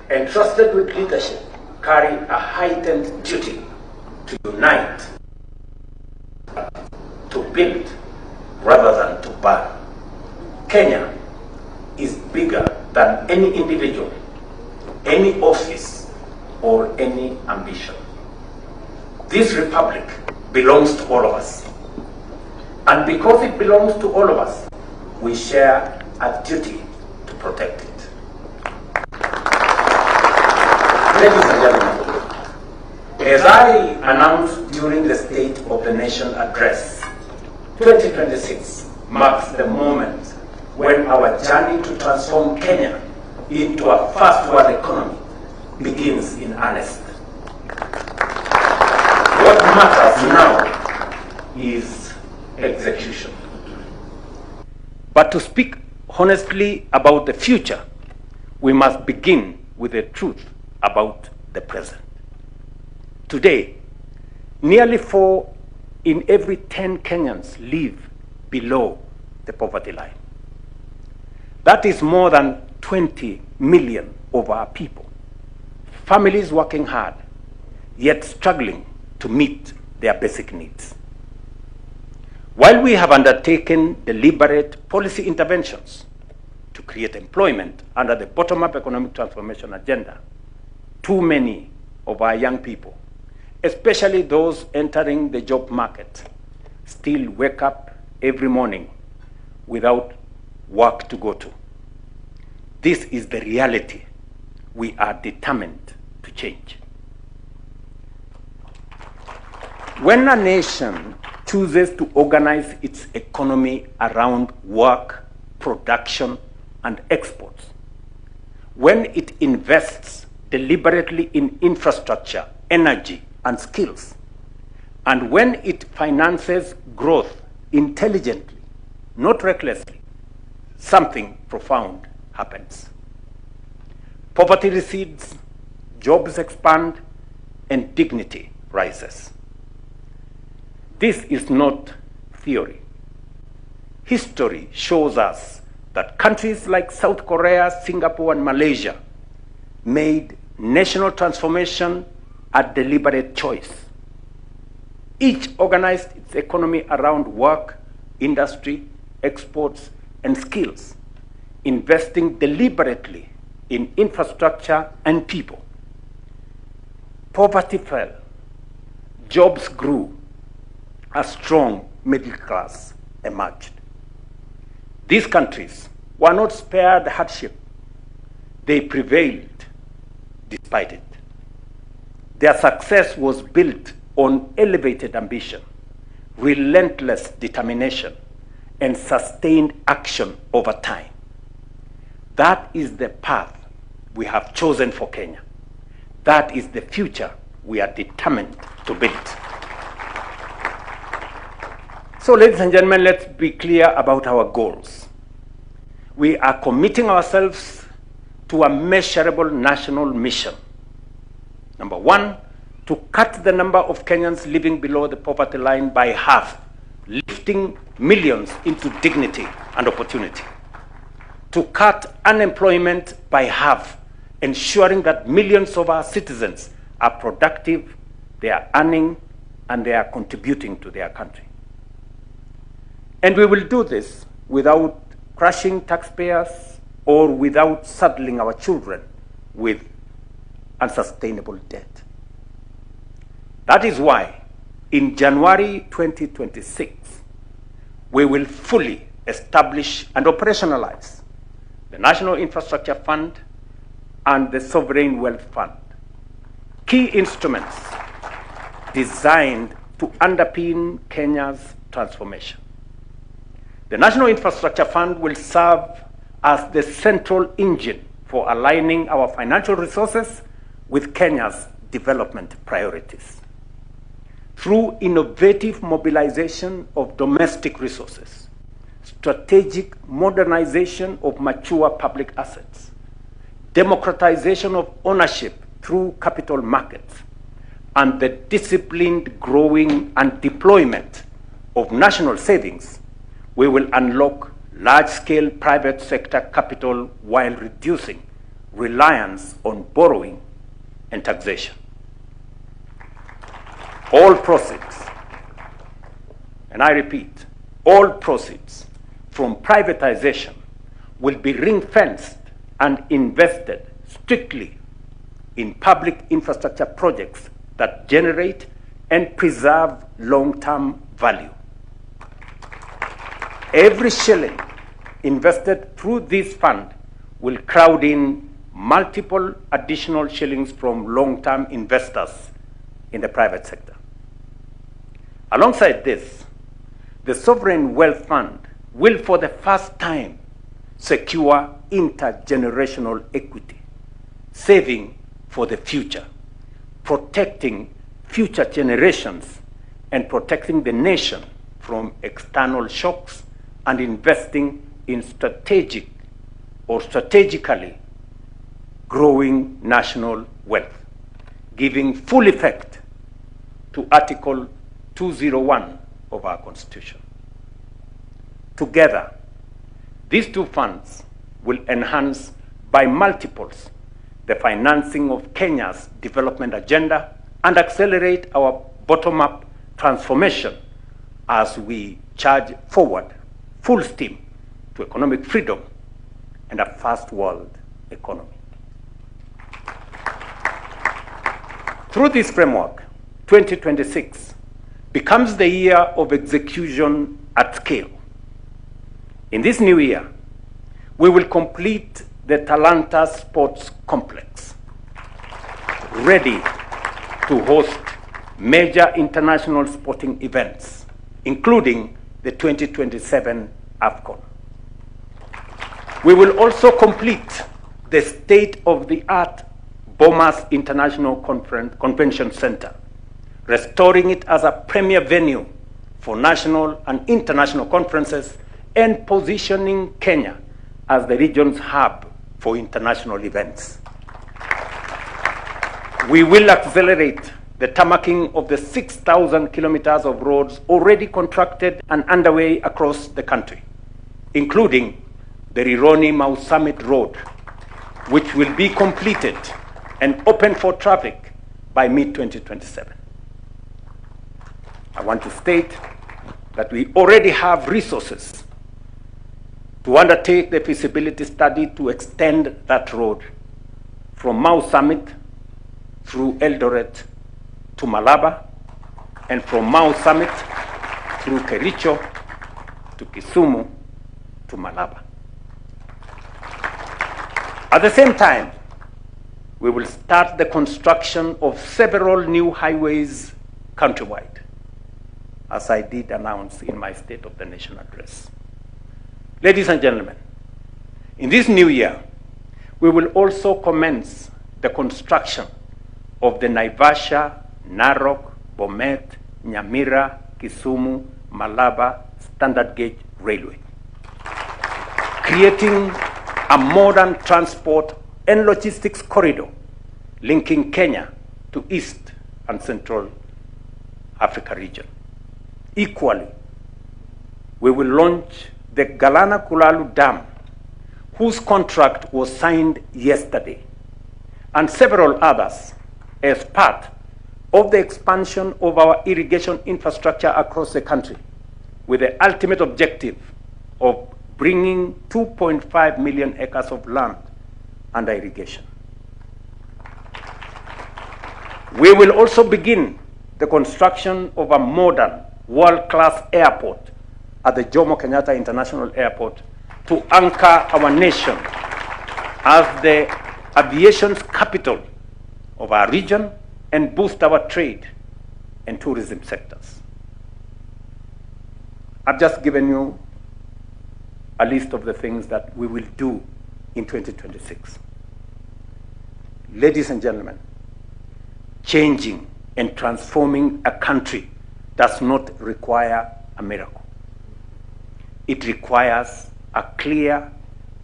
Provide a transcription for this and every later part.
entrusted with leadership, carry a heightened duty to unite, to build rather than to burn. Kenya is bigger than any individual, any office, or any ambition. This republic belongs to all of us. And because it belongs to all of us, we share a duty to protect it. Ladies and gentlemen, as I announced during the State of the Nation address, 2026 marks the moment when our journey to transform Kenya into a first world economy begins in earnest. What matters now is execution. But to speak honestly about the future, we must begin with the truth about the present. Today, nearly 4 in every 10 Kenyans live below the poverty line. That is more than 20 million of our people. Families working hard, yet struggling to meet their basic needs. While we have undertaken deliberate policy interventions to create employment under the bottom-up economic transformation agenda, too many of our young people, especially those entering the job market, still wake up every morning without work to go to. This is the reality we are determined to change. When a nation chooses to organize its economy around work, production, and exports, when it invests deliberately in infrastructure, energy, and skills, and when it finances growth intelligently, not recklessly, something profound happens. Poverty recedes, jobs expand, and dignity rises. This is not theory. History shows us that countries like South Korea, Singapore, and Malaysia made national transformation a deliberate choice. Each organized its economy around work, industry, exports, and skills, investing deliberately in infrastructure and people. Poverty fell, jobs grew, a strong middle class emerged. These countries were not spared hardship. They prevailed despite it. Their success was built on elevated ambition, relentless determination, and sustained action over time. That is the path we have chosen for Kenya. That is the future we are determined to build. So, ladies and gentlemen, let's be clear about our goals. We are committing ourselves to a measurable national mission. Number 1, to cut the number of Kenyans living below the poverty line by half, lifting millions into dignity and opportunity. To cut unemployment by half, ensuring that millions of our citizens are productive, they are earning, and they are contributing to their country. And we will do this without crushing taxpayers or without saddling our children with unsustainable debt. That is why in January 2026, we will fully establish and operationalize the National Infrastructure Fund and the Sovereign Wealth Fund, key instruments designed to underpin Kenya's transformation. The National Infrastructure Fund will serve as the central engine for aligning our financial resources with Kenya's development priorities. Through innovative mobilization of domestic resources, strategic modernization of mature public assets, democratization of ownership through capital markets, and the disciplined growing and deployment of national savings, we will unlock large-scale private sector capital while reducing reliance on borrowing and taxation. All proceeds, and I repeat, all proceeds from privatization will be ring-fenced and invested strictly in public infrastructure projects that generate and preserve long-term value. Every shilling invested through this fund will crowd in multiple additional shillings from long-term investors in the private sector. Alongside this, the Sovereign Wealth Fund will for the first time secure intergenerational equity, saving for the future, protecting future generations, and protecting the nation from external shocks, and investing in strategically growing national wealth, giving full effect to Article 201 of our Constitution. Together, these two funds will enhance by multiples the financing of Kenya's development agenda and accelerate our bottom-up transformation as we charge forward full steam to economic freedom and a first world economy. Through this framework, 2026 becomes the year of execution at scale. In this new year, we will complete the Talanta Sports Complex, ready to host major international sporting events, including the 2027 AFCON. We will also complete the state-of-the-art Bomas International Convention Center, restoring it as a premier venue for national and international conferences and positioning Kenya as the region's hub for international events. We will accelerate the tarmacking of the 6,000 kilometers of roads already contracted and underway across the country, including the Rironi-Mau Summit Road, which will be completed and open for traffic by mid-2027. I want to state that we already have resources to undertake the feasibility study to extend that road from Mau Summit through Eldoret to Malaba, and from Mau Summit through Kericho to Kisumu to Malaba. At the same time, we will start the construction of several new highways countrywide, as I did announce in my State of the Nation address. Ladies and gentlemen, in this new year, we will also commence the construction of the Naivasha, Narok, Bomet, Nyamira, Kisumu, Malaba standard gauge railway, creating a modern transport and logistics corridor linking Kenya to East and Central Africa region. Equally, we will launch the Galana Kulalu Dam, whose contract was signed yesterday, and several others as part of the expansion of our irrigation infrastructure across the country, with the ultimate objective of bringing 2.5 million acres of land under irrigation. We will also begin the construction of a modern, world-class airport at the Jomo Kenyatta International Airport to anchor our nation as the aviation's capital of our region and boost our trade and tourism sectors. I've just given you a list of the things that we will do in 2026. Ladies and gentlemen, changing and transforming a country does not require a miracle. It requires a clear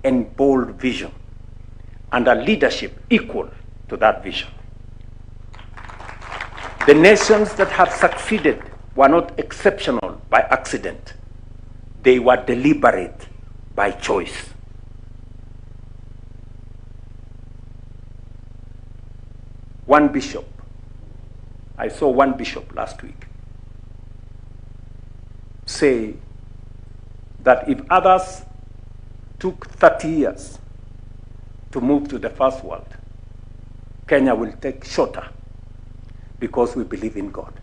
and bold vision and a leadership equal to that vision. The nations that have succeeded were not exceptional by accident. They were deliberate by choice. one bishop. I saw one bishop last week say that if others took 30 years to move to the first world, Kenya will take shorter because we believe in God.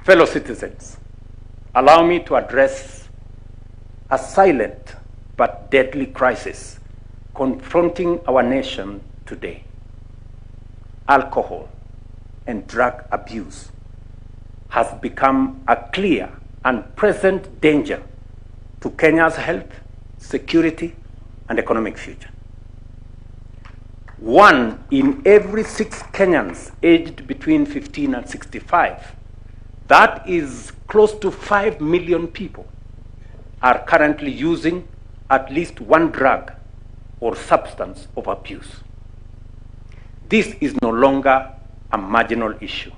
Fellow citizens, allow me to address a silent but deadly crisis confronting our nation today. Alcohol and drug abuse has become a clear and present danger to Kenya's health, security, and economic future. 1 in every 6 Kenyans aged between 15 and 65, that is close to 5 million people, are currently using at least one drug or substance of abuse. This is no longer a marginal issue.